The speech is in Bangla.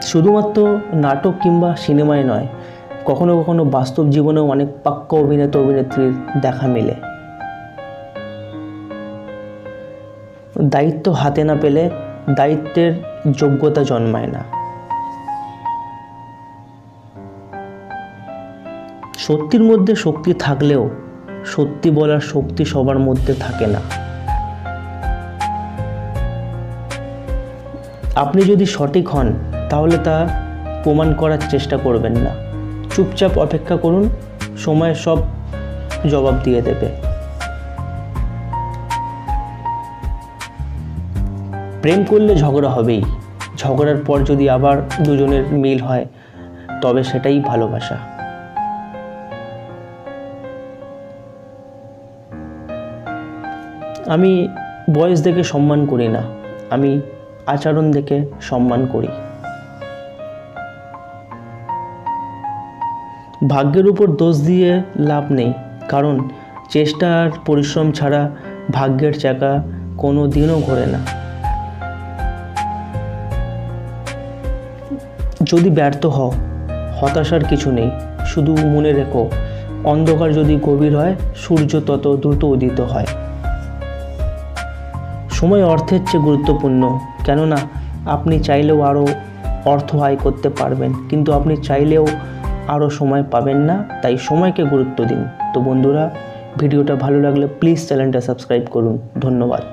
শুধুমাত্র নাটক কিংবা সিনেমায় নয়, কখনো কখনো বাস্তব জীবনেও অনেক পাক্কা অভিনেতা অভিনেত্রীর দেখা মেলে। দায়িত্ব হাতে না পেলে দায়িত্বের যোগ্যতা জন্মায় না। সত্যির মধ্যে শক্তি থাকলেও সত্যি বলার শক্তি সবার মধ্যে থাকে না। আপনি যদি সঠিক হন তাহলে তা প্রমাণ করার চেষ্টা করবেন না। চুপচাপ অপেক্ষা করুন, সময় সব জবাব দিয়ে দেবে। প্রেম করলে ঝগড়া হবেই, ঝগড়ার পর যদি আবার দুজনের মিল হয় তবে সেটাই ভালোবাসা। আমি বয়স দেখে সম্মান করি না, আমি আচরণ দেখে সম্মান করি। ভাগ্যের উপর দোষ দিয়ে লাভ নেই, কারণ চেষ্টা আর পরিশ্রম ছাড়া ভাগ্যের চাকা কোনো দিনও ঘোরে না। যদি ব্যর্থ হও, হতাশার কিছু নেই, শুধু মনে রেখো অন্ধকার যদি গভীর হয় সূর্য তত দ্রুত উদিত হয়। সময় অর্থের চেয়ে গুরুত্বপূর্ণ, কেননা আপনি চাইলেও আরও অর্থ আয় করতে পারবেন, কিন্তু আপনি চাইলেও আরও সময় পাবেন না, তাই সময়কে গুরুত্ব দিন। তো বন্ধুরা, ভিডিওটা ভালো লাগলে প্লিজ চ্যানেলটা সাবস্ক্রাইব করুন। ধন্যবাদ।